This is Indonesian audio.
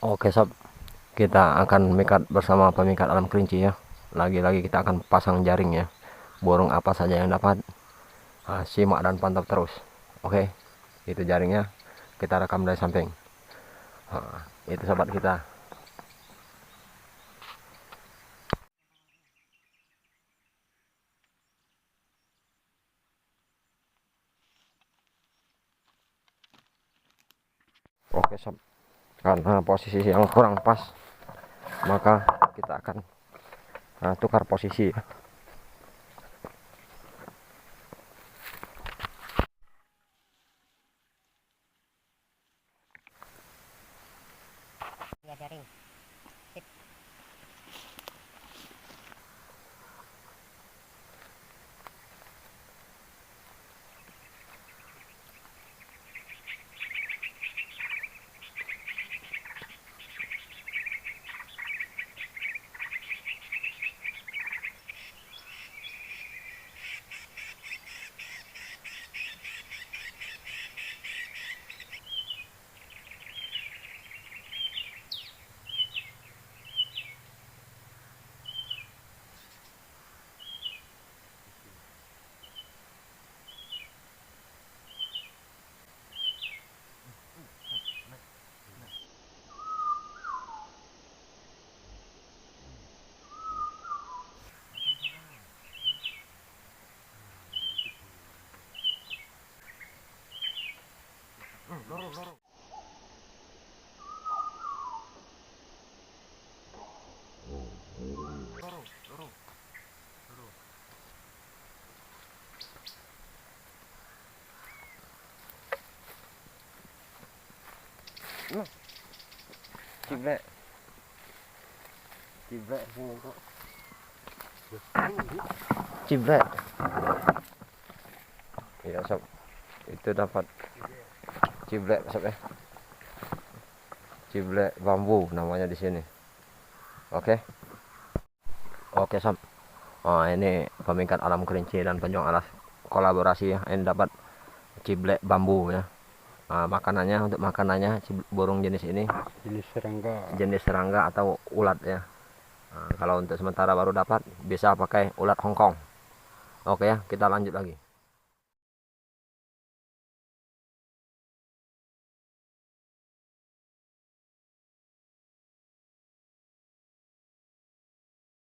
Oke sob, kita akan mikat bersama pemikat alam kerinci ya. Lagi-lagi kita akan pasang jaring ya. Burung apa saja yang dapat, simak dan pantau terus. Oke, itu jaringnya kita rekam dari samping. Itu sobat kita. Oke sob, karena posisi yang kurang pas, maka kita akan tukar posisi ya. Ya jaring. Sip. Ciblek. Ciblek sini kok. Ciblek. Iya sob, itu dapat ciblek sob ya. Ciblek bambu namanya di sini. Oke. Oke sob. Oh, ini pemikat alam kerinci dan penjual alas kolaborasi ya. Ini dapat ciblek bambu ya. Makanannya, untuk makanannya burung jenis ini jenis serangga atau ulat ya. Kalau untuk sementara baru dapat bisa pakai ulat Hongkong. Oke ya, kita lanjut lagi.